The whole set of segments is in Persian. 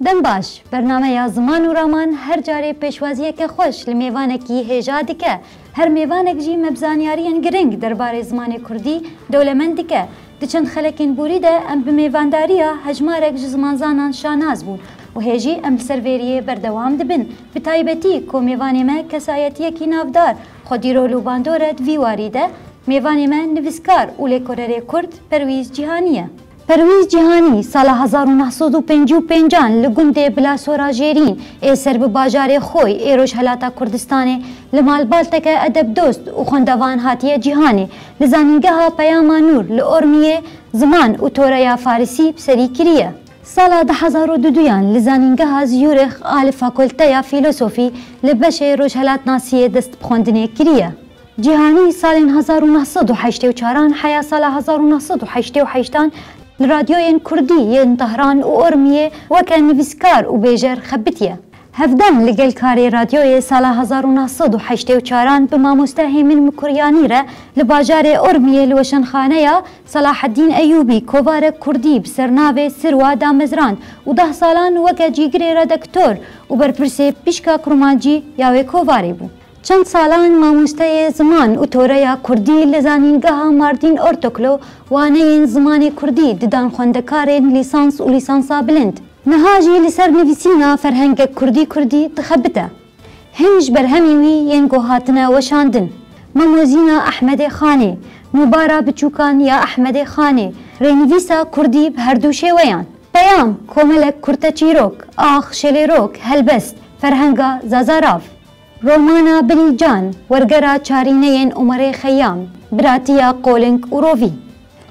دم باش برنامه یا زمان و رامان هر جاره پیشوازیه که خوش لمیوانکی هجا دیکه هر میوانک جی مبزانیاریان گرنگ درباره زمان کردی دولمند دیکه دچند خلکین بوریده ام به میوانداریا هجمارک زمان زانان شاناز بود و هجی ام سروریه بردوام دبن به تایبتی کو میوانی ما کسایتی کی نافدار خودی رولو باندورد ویواریده میوانی ما نویسکار و لکورره کرد پرویز جهانیه پرویز جهانی سال 1955 لگنده بلا سورا جیرین ای سرب باجار خوی ای روش حلاتا کردستانه لمال بالتک ادب دوست و خوندوان هاتیه جهانی لزانینگه ها پیاما نور لورمیه زمان و توریا فارسی بسری کریه سال 2002 لزانینگه ها زیورخ آل فاکولته فیلسوفی لبشه روش حلات ناسیه دست بخوندنه کریه جهانی سال 1984 حیا سال 1988 رادیوین کردی ین طهران و ارمیه وکن نویسکار و بیجر خبتیه هفدان لگل کاری رادیوی سال 1984 به ماموسته من مکریانی را لباجار ارمیه لوشن خانه یا صلاح الدین ایوبی کووار کردی بسرناوه سروا دامزران و 10 سالان وکه جیگری را دکتور و برپرسه پیشکا کرمانجی یاوی کوواری بود چند سالان ماموسته زمان و توره کردی لزانینگه ماردین ارتکلو وانه زمان کردی ددان خوندکارین لیسانس و لیسانسا بلند نهاجی لسر نویسینا فرهنگ کردی تخبته هنج برهمیوی ینگو هاتنا وشاندن ماموزینا احمد خانی مبارا بچوکان یا احمد خانی رینویسا کردی بهردوشه ویان پیام کوملک کرتا چیروک آخ شلیروک هلبست فرهنگا زازاراف رومانا بلیجان ورگرا چارینین عمر خیام براتیا قولنگ و رووی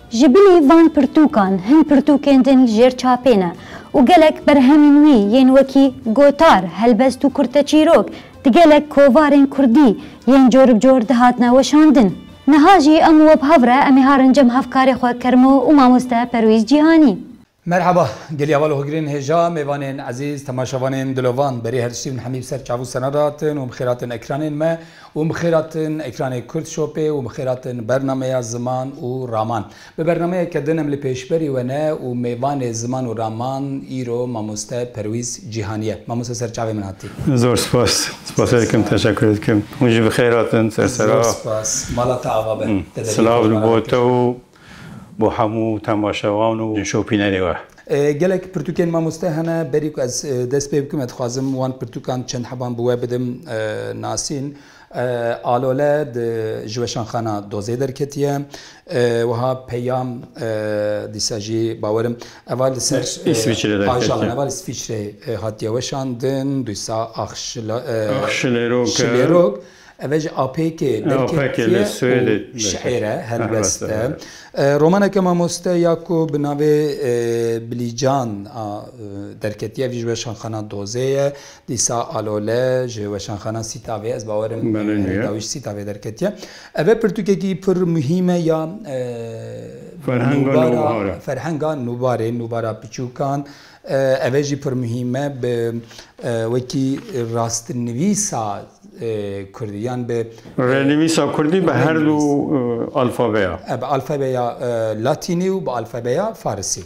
جبلی وان پرتوکان هن پرتوکندن جیر چاپینه و گلک برهمینوی ین وکی گوتار هلبست و کرتا چیروک دگلک کووارن کردی ین جورب جور دهاتنا وشاندن نهاجی ام و بهوره امی هارنجم هفکار خواه کرمو و ماموسته پرویز جهانی مرحبا گلی اول هجرین هجا میوانین عزیز تماشاوانین دلوان بری هر چیز حمیب سر چاو سناراتن و مخیراتن اکرانین ما و مخیراتن اکران کرد شوپه و مخیراتن برنامه زمان و رامان به برنامه کدنم لپیشبری و نه و میوان زمان و رامان ایرو ماموسته پرویز جهانیه ماموسته سر چاو من هاتی زور سپاس کم تشکر کم موجب بخیراتن سرسرا سپاس مالات عوابه سلام بوتو با همو تماشاوان و شوپینری و گلک پرتوکین ماموسته هنه بری که از دست بکم اتخوازم وان پرتوکان چند حبان بوه بدم ناسین آلوله جوشان خانه دوزه درکتیه و ها پیام دیساجی باورم اول سر اسویچره درکتیه اول اسویچره هاتیه وشاندن دویسا اخشلیروک اوج آپیک درکتیه شعره هلبسته رومانه که ماموسته یاکو بناوه بلیجان درکتیه وی جوشان خانه دوزه دیسا آلوله جوشان خانه سیتاوه از باورم داویش سیتاوه درکتیه اوه پرتوکه کی پر مهمه یا فرهنگا نوباره پچوکان اوه جی پر مهمه به وکی راست نویسا کردیان به رنویسا کردی به هر دو الفابیا به الفابیا لاتینی و به الفابیا فارسی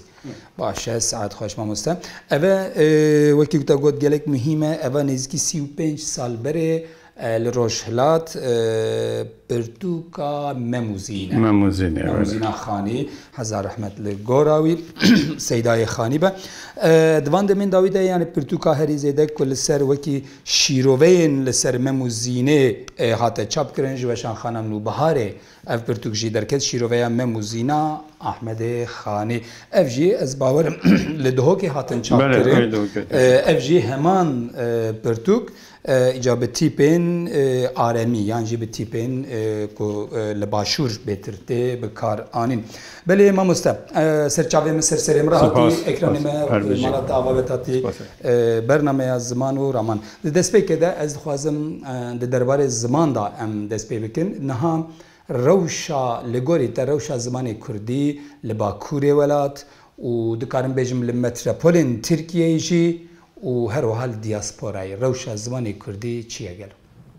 باشه ساعت خوش ماموسته اوه وکی گوتا گوت گلک مهمه اوه نزدیکی 35 سال بره لروشهلات پرتوکا مموزینه خانی هزار رحمت لگوراوی سیدای خانی به دوان دمین داویده یعنی پرتوکا هری زیده کل سر وکی شیروین لسر مموزینه هاته چاپ کرن جوشان خانم نو بهاره اف پرتوک جی درکت شیروین مموزینا احمد خانی اف جی از باورم لدهو که هاتن چاپ کرن اف جی همان پرتوک اجابه تیپین آرمی یعنی جی به تیپین کو لباشور بهترته بکار آنین بله ما مستب سرچاوی مصر سر امراتی اکرانی ما مالات آوابتاتی برنامه از زمان و رامان دست پی که ده از خوازم درباره زمان دا ام دست پی بکن نها روشا لگوری تا روشا زمان کردی لباکوری ولات و دکارم بیجم لمتروپولین ترکیه جی و هر حال دیاسپورای روشا زمان کردی چیه گلو؟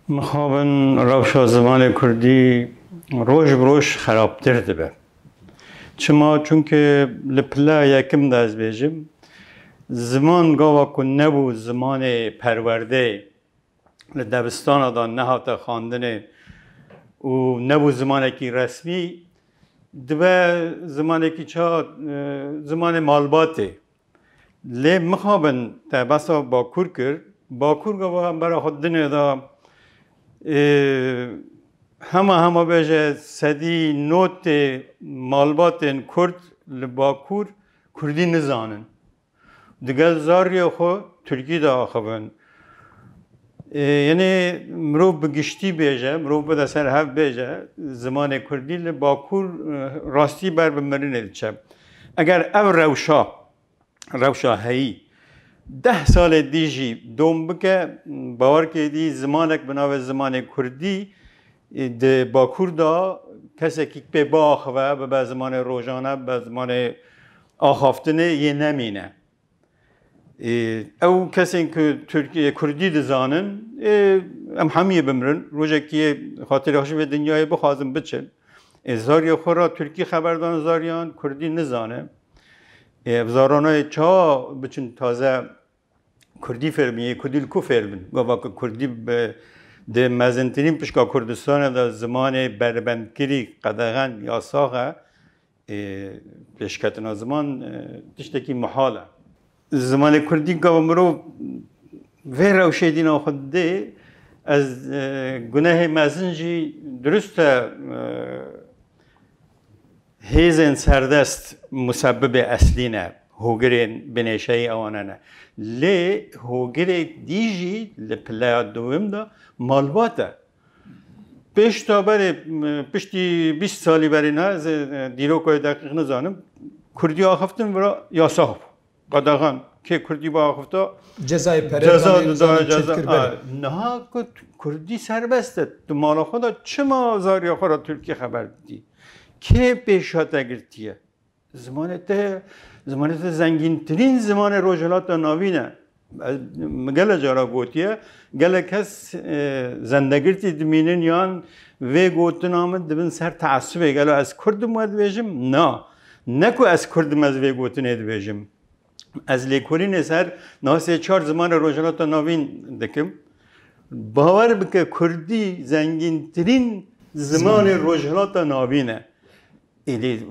مخابن روشا زمان کردی روش بروش خرابتر دبه چما چونکه لپلا یکم داز بیجم زمان گاوا کن نبو زمان پرورده لدبستان دا نهات خواندن و نبو زمانی که رسمی دو زمانی که چه زمان مالباته لی مخابن تا بسا باکور کرد باکور گاوا برای خود دنیا دا همه بیجه سدی نوت مالبات کرد لباکور کردی نزانن دیگه زاری خو ترکی دا آخوان یعنی مرو بگشتی بیجه مرو بده سر هف بیجه زمان کردی لباکور راستی بر بمرین دیچه اگر او روشا هایی 10 سال دیجی دوم بکه باور که دی زمانک بناو زمان کردی ده باکور دا کسی که به باخوه به زمان روزانه به زمان آخافتنه یه نمینه او کسی که ترکیه کردی دزانن ام همیه بمرن روزه که خاطر خوشی به دنیای بخوازم بچن زاری خورا ترکی خبردان زاریان کردی نزانه زارانای چا بچن تازه کردی فرمیه کردی کو فرمن گفت که کردی به ده مزنترین پشکا کردستان دا زمان بربندگیری قدغن یا ساقه پشکتنا زمان تشتکی محاله زمان کردی که مرو وی روشه دینا خود ده از گناه مزنجی درست هیزن سردست مسبب اصلی نه هوگرین بنیشه آوانه نه لی هوگره دیجی لپلا دوم دا مالباته پشتی 20 سالی بری نه از دیروکای دقیق نزانم کردی آخفتن برا یاساف قدغن که کردی با آخفتا جزای پره نه کردی سربسته تو مالا خدا چما زاری خورا ترکی خبر دی که پیشات اگرتیه زمانت زنگین ترین زمان روجلات ناوینه گل جارا گوتیه گل کس زندگیرتی دمینن یان و گوتن آمد دبن سر تعصبه گلو از کردم باید بیجم نه کو از کردم از و گوتن اید بیجم از لیکورین سر ناسه 4 زمان روجلات ناوین دکم باور بکه کردی زنگین ترین زمان روجلات ناوینه ایلی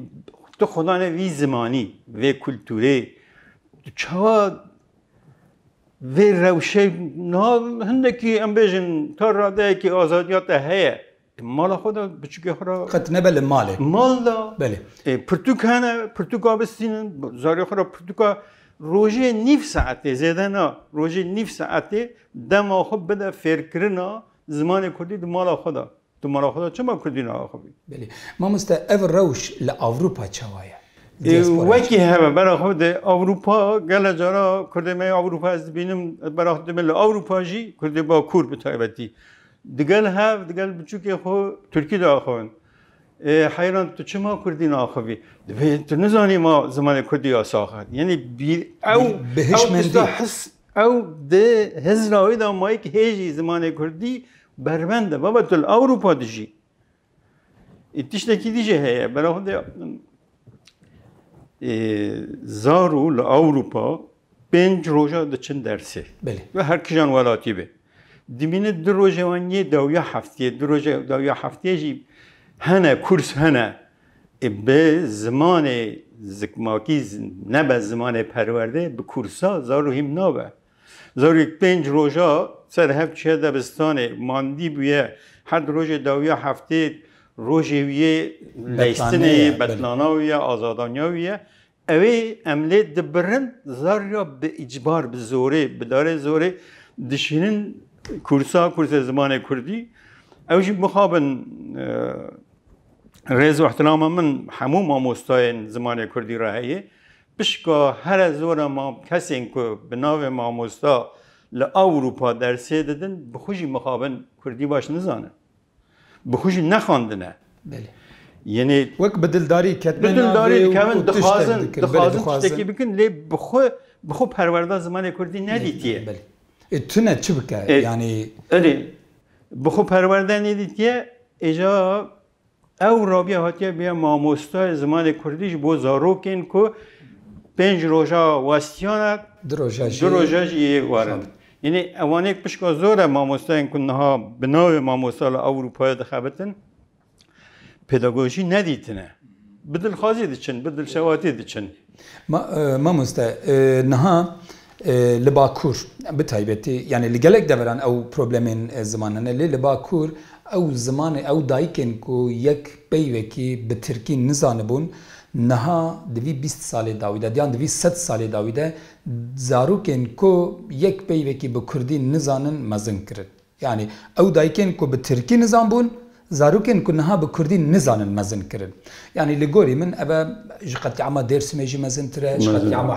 تو خدا نه وی زمانی و کلتوری چوا و روشه نه هندکی ام بیشن تا راده کی آزادیات هست مال خدا بچه خورا خط نبل ماله مال دا بله پرتوکانه پرتوکا بستینن زاری خورا پرتوکا روزه نیف ساعته زیاده نه روزه نیف ساعته دم آخو بده فکرنا زمان کردی دو مال خدا تو مال خدا چه ما کردی نه آخوی بله ما مسته اول روش لأوروپا چوایه وکی همه برای خود اروپا گله جارا کرده می اروپا از بینم برای خود مل اروپا جی کرده با کور به تایبتی دیگل هف دیگل بچو که خو ترکی دا آخوان حیران تو چه ما کردی ناخوی تو نزانی ما زمان کردی آساخت یعنی او بهش مندی او ده هزراوی دا مایی که هیجی زمان کردی بربنده بابا تو اروپا دیجی تشتکی دیجه هیه برای خود زارو لأوروپا 5 روزه دچن درسه بله و هر کجان ولاتی به دیمینه 2 روزه وانی دویا هفته 2 روزه دویا هفته جی هنه کورس هنه به زمان زکماکی نه به زمان پرورده به کورسا زارو هم نابه زارو 5 روزه سر هفت چه دبستانه ماندی بیه هر روزه دویا هفته روژویه لیستنه بطلاناویه آزادانیاویه اوی عمله دبرن زاریا به اجبار به زوره به داره زوره دشینن کورس زمان کردی اوشی مخابن ریز و احترام من همو ماموستای زمان کردی راهیه بشکا هر زور ما کسی که به ناو ماموستا لأوروپا درسه دادن بخوشی مخابن کردی باش نزانه بخوشی نخواندنه بله یعنی وقت بدلداری کتمن بدلداری کامن دخوازن تشتکی بکن لی بخو پرورده زمان کردی ندیدیه بله تونه چه بکه یعنی بخو پرورده ندیدیه اجا او رابیه هاتیه بیا ماموستای زمان کردیش بو زارو کن که 5 روزا وستیانه دروژاج یک وارن یعنی اوانیک پشکا زوره ماموستان کنها بناو ماموستال اروپای دخابتن پداگوژی ندیتنه بدل خازی دچن بدل شواتی دچن ماموستا نها لباکور بتایبتی یعنی لگلک دوران او پروبلمین زمانه لباکور او زمان او دایکن کو یک بیوکی به ترکی نزانبون نها دوی 20 سال داویده دیان دوی 100 سال داویده زاروکن کو یک بیوکی به کردی نزانن مزن کرد یعنی او دایکن کو به ترکی نزانبون زاروکن کو نها به کردی نزانن مزن کرد یعنی لگوری من ابا قد عما درس میجی مزن تره قد عما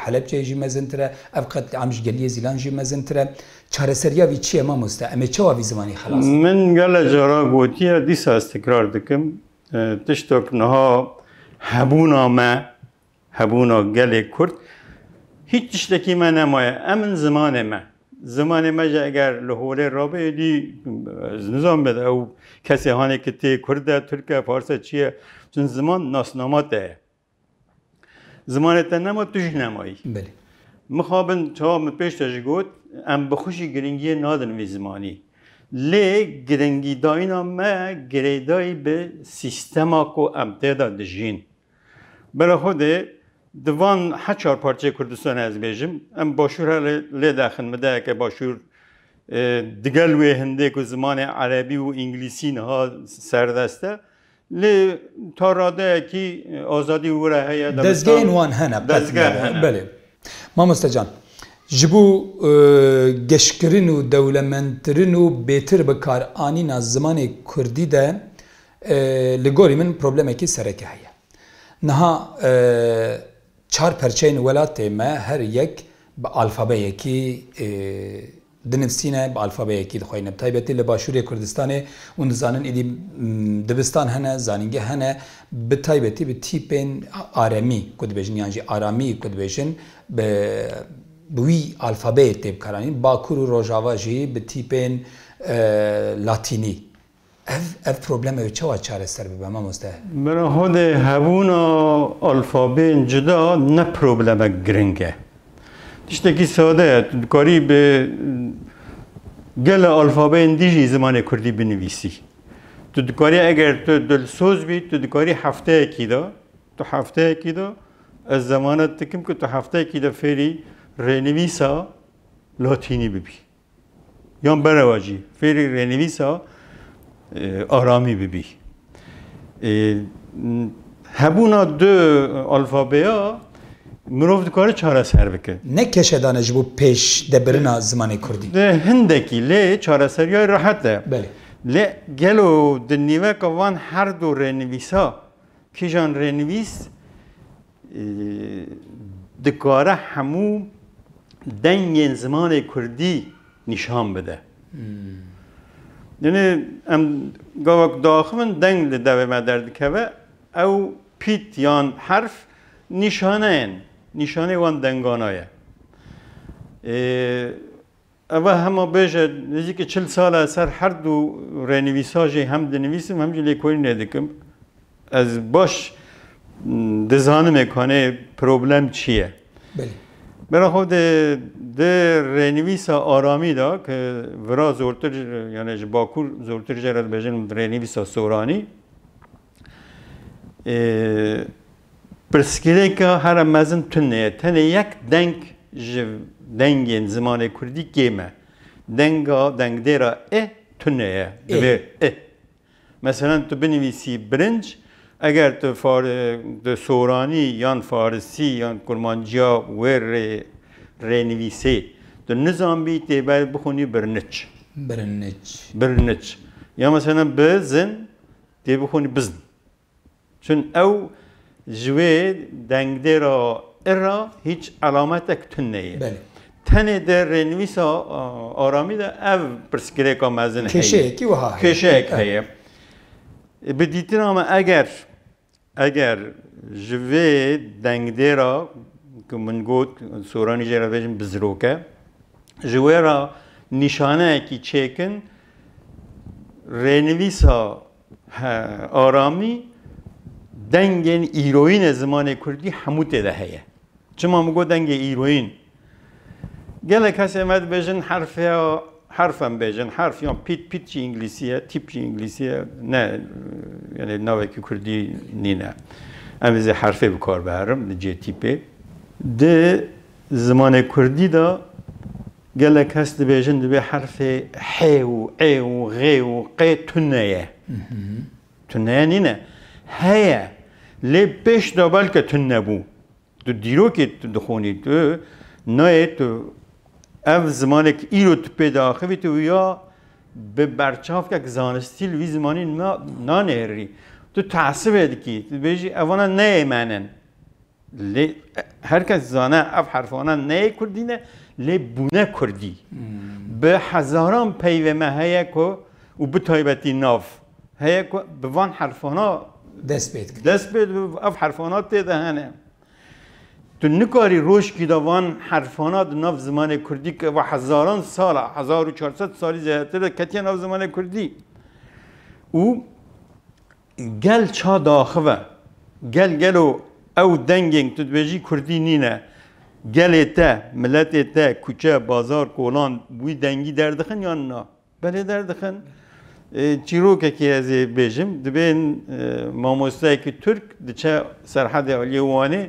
حلب جی مزن تره اب قد عمش گلیه زیلان جی مزن تره چاره سریا وی چیه ما مسته اما چه وی زمانی خلاص من قال جرا گوتیه دیسا استقرار دکم تشتوک نها هبونا گل کرد هیچ تشتکی ما نمایه امن زمان ما جا اگر لحوله رابه دی نظام بده او کسی هانی که تی کرده ترکه فارسه چیه چون زمان ناسناماته زمان تا نما توش نمایی بله مخابن تا پیش تجگوت ام بخوشی گرنگی نادن وی زمانی لی گرنگی داینا ما گریدایی به سیستما کو امتدا دجین برای خوده دوان هچار پارچه کردستان از بیجم ام باشور لی داخل مده که باشور دگل و هنده که زمان عربی و انگلیسی نها سردسته لی تا راده کی آزادی وره هیا دزگین وان هنه بله ما مستجان جبو گشکرین و دولمنترین و بهتر بکار آنین از زمان کردی ده لگوری من پروبلمه کی سرکه هیا نها چهار پرچین ولات ما هر یک با الفبای یکی دنفسینه با الفبای یکی دخواهی نبتایبتی لباشوری کردستان اون زانن ایدی دبستان هنه زانینگه هنه بتایبتی به تیپین آرامی کد بیشن یعنی آرامی کد بیشن به بوی الفبای تیب کرانی باکور و روجاوا جی به تیپین لاتینی اف پروبلم او چه چاره سر به ما مسته برای خود هبونا الفابه جدا نه پروبلم گرنگه تشتکی ساده کاری به گل الفابه دیجی زمان کردی بنویسی تو دکاری اگر تو دلسوز بی تو دکاری هفته اکی دا از زمانت تکم که تو هفته اکی دا فری رنویسا لاتینی ببی یا برواجی فری رنویسا آرامی ببی هبونا دو الفابه ها مروف دکاره چاره سر بکه نه کشه دانش بو پیش دبرنا زمان کردی ده هندکی لی چاره سری های راحت ده بله لی گلو دنیوه که وان هر دو رنویسا که جان رنویس دکاره همو دنگین زمان کردی نشان بده یعنی ام گاوک داخمن دنگ لدوه ما درد که او پیت یان حرف نشانه وان دنگانایه اوه همه بیشه نزدیک 40 سال سر هر دو رنویساجی هم دنویسم هم جلی کوری ندکم از باش دزانم کنه پروبلم چیه بله برای خود ده رنویسا آرامی دا که ورا زورتر یعنی باکور زورتر جرد بجن رنویسا سورانی پرسکیده که هر مزن تنه یک دنگین زمان کردی گیمه دنگ دیرا تنه مثلا تو بنویسی برنج اگر تو سورانی یا فارسی یا کرمانجیا و رنویسی تو نظام بی تیبر بخونی برنج یا مثلا بزن تی بخونی بزن چون او جوه دنگ دیرا ارا هیچ علامتک تنه بله تنه در رنویس آرامی ده او پرسکره که مزن کشه کی وها کشه که بدیتن اما اگر جوه دنگ دیرا که من گوت سورانی جرا بجن بزروکه جوه را نشانه کی چکن رنویس آرامی دنگین ایروین زمان کردی همو تده هیه چما مگو دنگ ایروین گله کسی امد بیشن حرفم بیشن حرف یا پیت چی انگلیسیه تیپ چی انگلیسیه نه یعنی نوعی که کردی نینه امیزه حرفه بکار بهرم جه تیپه ده زمان کردی دا گله کس ده بیشن ده به حرف ح و ع و غ و ق تنه تنه نینه هیا لی پیش دا بلکه تنه بو دو دیرو که دخونی تو نه تو اف زمانی که ایرو تو پیدا آخوی تو یا به برچاف که زانستی لوی زمانی نانهری تو تعصب هدکی تو بیشی اوانا نه ایمانن هر کس زانه اف حرفانا نه کردینه لی بونه کردی به هزاران پیوه مهیه که و به تایبتی ناف هیه که به وان حرفانا دست بید اف حرفانا تیده هنه تو نکاری روش کی دوان حرفانات ناف زمان کردی که و هزاران سال 1400 سالی زیادتر کتی ناف زمان کردی او گل چا داخوه گلو او دنگینگ تو بیجی کردی نینه گل تا ملت تا کوچه بازار کولان بوی دنگی دردخن یا نه بله دردخن چیروکه که از بیجم دبین ماموستای که ترک دچه سرحد علیوانی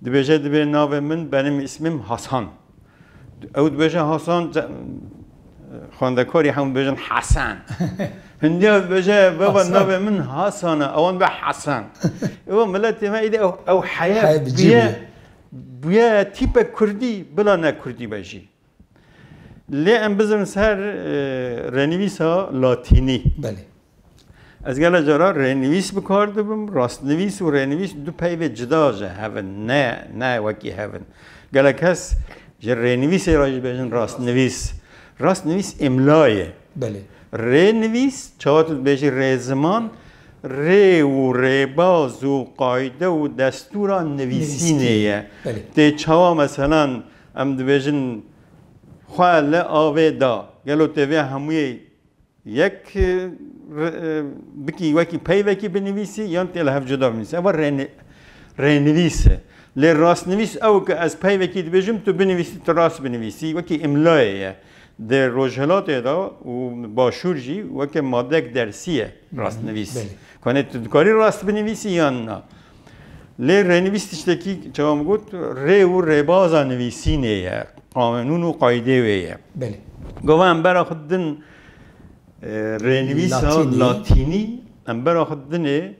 دبیجه دبی ناو من benim ismim Hasan. او دبیجه Hasan خواندکاری همون بیجن حسن. هندی دبیجه بابا ناو من حسنه اون به حسن. او ملت ما ایده او حیات بیا تیپ کردی بلا نه کردی باشی. لی ام بزرگ سر رنویسا لاتینی. بله. از گله جرا رنویس بکار دبم راست نویس و رنویس دو پیو جدا جه هفن نه وکی هفن گله کس جر رنویس راجع بیشن راست نویس املایه بله رنویس چهات بیشی رزمان ری و ریباز و قاعده و دستور نویسینه بله تی چوا مثلا ام بیشن خواله آوه دا گلو تیوه هموی یک بکی وکی پی وکی بنویسی یا تیل هف جدا بنویسی اول رنویسه لی راست نویس او که از پی وکی دبیجم تو بنویسی تو راست بنویسی وکی املایه در روشهلات دا و باشور جی وکی مادک درسیه راست نویس کنه تو کاری راست بنویسی یا نه لی رنویس تشتکی چوام گوت ری و ریبازا نویسینه قانون و قایده ویه بله گوام برا خودن رنویس لاتینی امبر آخدنه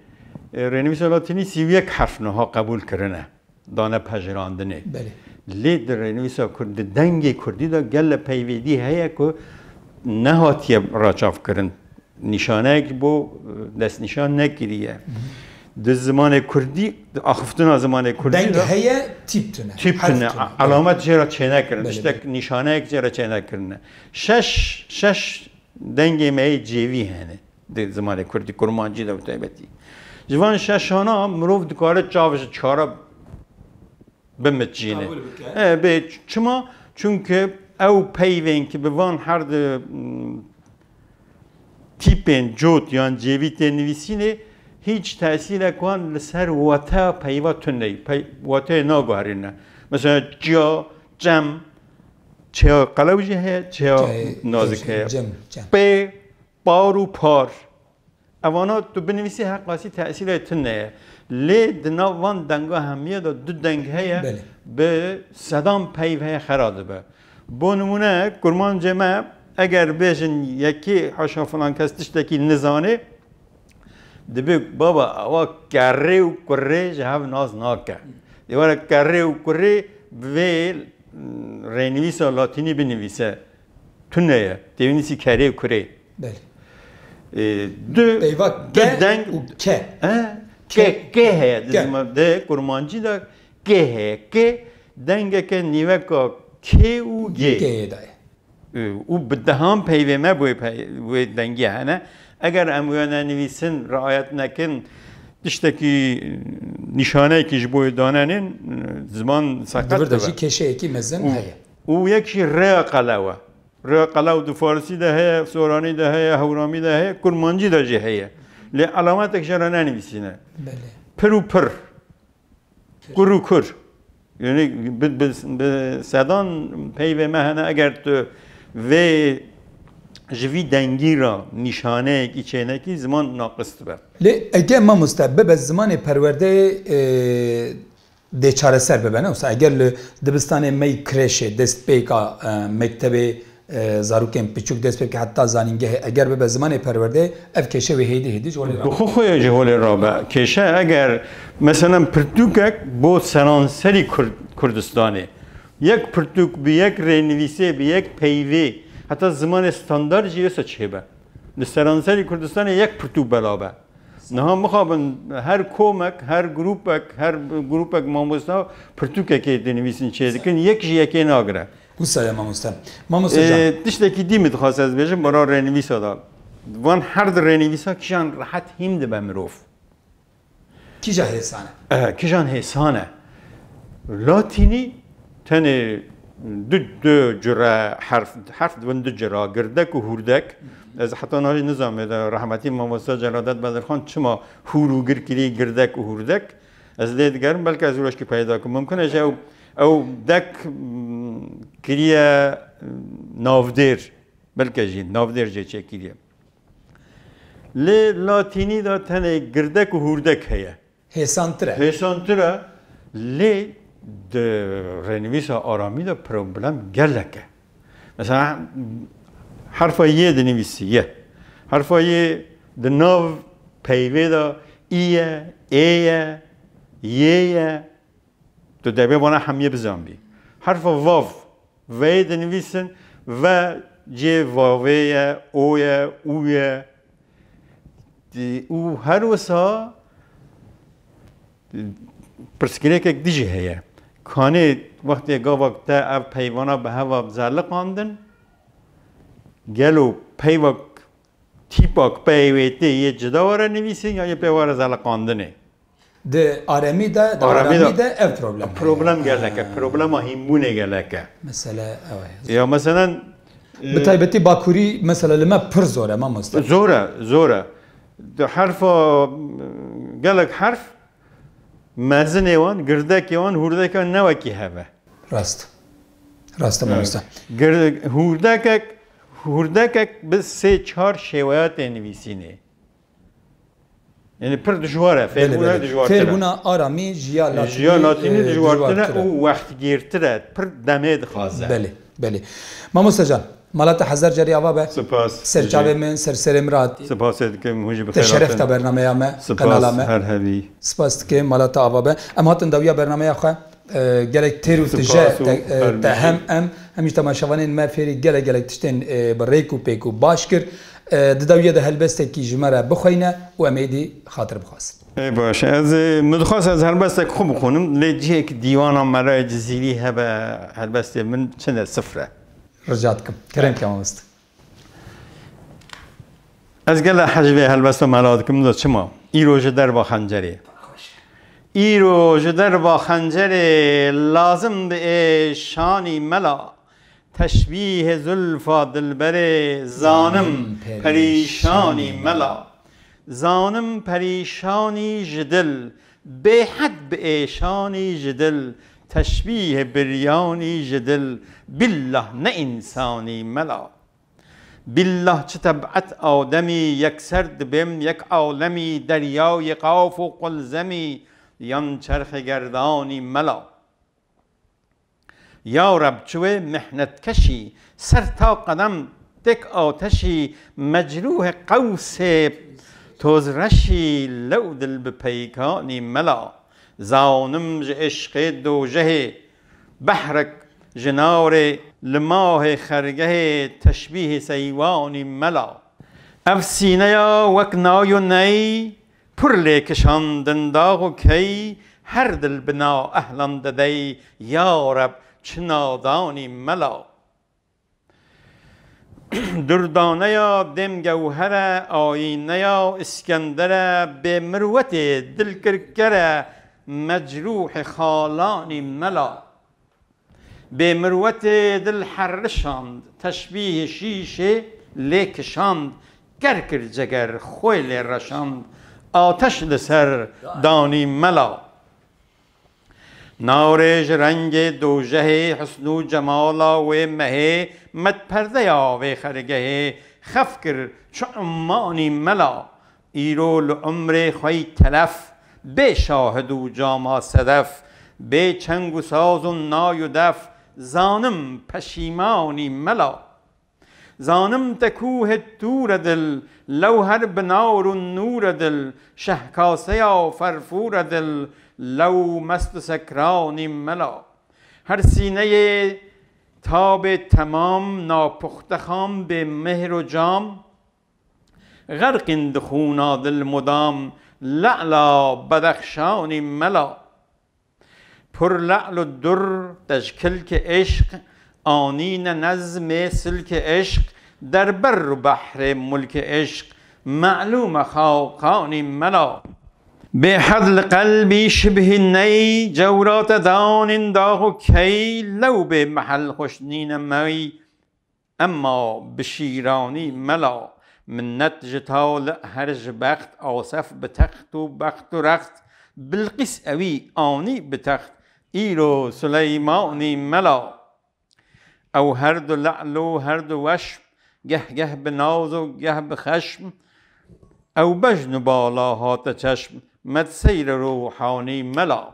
رنویس لاتینی 31 حرف نها قبول کرنه دانه پجراندنه بله لید رنویس کرد دنگ کردی دا گل پیویدی هیا که نهاتی راچاف کرن نشانه که بو دست نشان نگیریه در زمان کردی آخفتنا زمان کردی دنگ هیا تیپ تونه علامت جرا چه نکرن اشتک نشانه که جرا چه نکرن شش دنگی می جیوی هنه در زمان کردی کرمانجی دا بتایبتی جوان ششانا مروف دکاره چاوش چارا بمتجینه به چما چونکه او پیوین که بوان هر تیپین جوت یا جیوی تنویسینه هیچ تأثیر اکوان لسر واتا پیوا تنه واتا ناگوهرینه مثلا جا جم چه قلوجی هست چه نازک هست به بارو پار اوانا تو بنویسی حقاسی تأثیر تنه لی دنوان دنگا همیه دا دو دنگ هیا به صدام پیوه خراده به با نمونه کرمان جمع اگر بیشن یکی حاشا فلان کس تشتکی نزانه دبی بابا اوا کره و کره جهاو ناز ناکه دیواره کره و کره ویل رنویس لاتینی بنویسه تونه دیونیسی کره و کره بله دو دنگ و که هیا ده کرمانجی دا که هیا که دنگ که نیوه که که و گه او بدهم پیوه ما بوی دنگی هنه اگر امویانه نویسن رعایت نکن تشتکی نشانه کش بوی داننین زمان سقط دور داشتی کشه اکی مزن هیا او یکی ره قلاوه ره قلاو دو فارسی ده هیا سورانی ده هیا هورامی ده هیا کرمانجی ده جه هیا لی علامت اکشاره ننویسینه بله پرو پر کرو کر یعنی به سدان پیو مهنه اگر تو و جوی دنگی را نشانه کی چنه کی زمان ناقص بر لی اگه ما مستبب زمان پرورده ده چاره سر ببنه و اگر دبستان می کرشه دست پیکا مکتب زاروکم پیچوک دست پیک حتی زانینگه اگر به زمان پرورده اف کشه و هیدی جولی را بخو خوی جولی را کشه اگر مثلا پرتوکک با سرانسری کردستانه یک پرتوک به یک رنویسه به یک پیوی حتی زمان استاندارد جیوسا چه به سرانسری کردستان یک پرتوک بلابه نه هم مخابن هر کومک هر گروپک ماموستا پرتوکه که دنویسین چه دکن یک جیکی ناگره بوسه ماموستا جان تشته کی دیمت خواست از بیشم برای رنویسا دا وان هر در رنویسا کیشان راحت هم ده بمروف کیجا حسانه کیشان حسانه لاتینی تنه دو جرا حرف دو جرا گردک و هوردک از حتی نهایی نظامه در رحمتی ماموستا جلالت بدرخان چما هوروگر کلی گردک و هوردک از دیدگرم بلکه از روش که پیدا کنم ممکنه او دک کلیه نافدر بلکه جی نافدر جی چه کلیه لی لاتینی دا تنه گردک و هوردک هیه حسانتره لی ده رنویس آرامی دا پروبلم گلکه مثلا حرفا یه دنویسی یه حرفا یه ده ناو پیوه دا ایه تو دبی بانا همیه بزنبی حرفا واو وی دنویسن و جه واوه اوه او هر وسا پرسکینه که دیجه هیه کانه وقتی وقت اب پیوانا به هوا بزرل قاندن گلو پیوک تیپاک پیویتی یه جدا واره نویسین یا یه پیوار زرل قاندنه ده آرامی ده اف پروبلم گلکه پروبلم هیمونه گلکه مثلا یا مثلا بتایبتی باکوری مثلا لما پر زوره ما مستقیم زوره ده حرف گلک حرف مزن ایوان گردک ایوان هوردک ایوان نوکی هوا راست ماموستا هوردکک بس سه چهار شوایات نویسینه یعنی پر دجواره فعلبونا دجوارتره فعلبونا آرامی جیا لاتینی دجوارتره او وقت گیرتره پر دمید خازه بله ماموستا جان مالات حضر جری آوابه سپاس سرچاوه من سر امراد سپاس که موجب خیرات تشرف تا برنامه همه سپاس هر هوی سپاس که مالات آوابه ام هاتن دویا برنامه آخه گلک تیرو تجه تا همیشه تماشاوانین ما فیری گلک تشتین بریکو پیکو باش کر دویا ده هلبسته کی جمره بخوینه و امیدی خاطر بخواست ای باشه از مدخواست از هلبسته خوب بخونم لیجیه که دیوانم مرای جزیری هبه هلبسته من چنده صفره رجعتكم كريم كما مست از گل حجبه هلبست ملادکم داد شما ایروج در با خنجری ایروج در با خنجری لازم به شانی ملا تشبیه زلفا دلبر زانم پریشانی ملا زانم پریشانی جدل به حد به ایشانی جدل تشبیه بریانی جدل بالله نه انسانی ملا بالله چه طبعت آدمی یک سرد بم یک عالمی دریای قاف و قلزمی ین چرخ گردانی ملا یا رب چوه محنت کشی سر تا قدم تک آتشی مجروح قوس توز رشی لو دل بپیکانی ملا زانم ج عشق دو جه بحرک جنار لماه خرگه تشبیه سیوانی ملا اف سینه یا وک نای و نی پر لیکشاندن داغ و کی هر دل بنا اهلان ددی یا رب چه نادانی ملا دردانه یا دم گوهره آینه یا اسکندره به مروت دل کرکره مجروح خالانی ملا به مروت دل حرشاند تشبیه شیشه لیکشاند کرکر جگر خویل رشاند آتش لسر دانی ملا نارج رنگ دوژه حسن و جمالا و مه مد پرده یا و خرگه خفکر چو امانی ملا ایرو لعمر خوی تلف به شاهد و جاما صدف به چنگ و ساز و نای و دف زانم پشیمانی ملا زانم تکوه دور دل لوهر بنار و نور دل شهکاسه یا فرفور دل لو مست سکرانی ملا هر سینه تاب تمام ناپخته خام به مهر و جام غرق دخونا دل مدام لعلا بدخشانی ملا پر لعل و در تشکل که عشق آنین نظم سلک عشق در بر و بحر ملک عشق معلوم خاقانی ملا به حدل قلبی شبه نی جورات دان داغ و کی لو به محل خوشنین می اما بشیرانی ملا منت جتال هرج بخت آصف به تخت و بخت و رخت بلقیس اوی آنی به تخت ایرو سلیمانی ملا او هر دو لعل و هر دو وشم گه گه به ناز و گه به خشم او بجن بالاهات چشم مد سیر روحانی ملا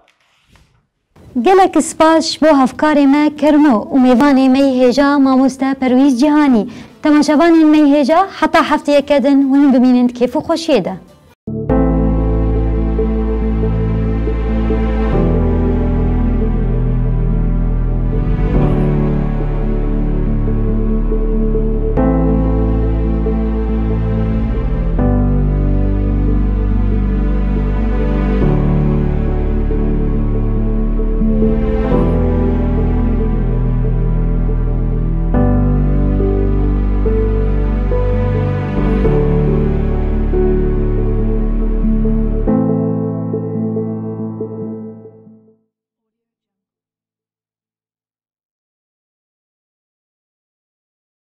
گلک سپاس بو هفکاری ما کرمو و میوانی می هجا ماموستا پرویز جهانی تماشاوان می هجا حتی هفته کدن ونو ببینند کیف و خوشیده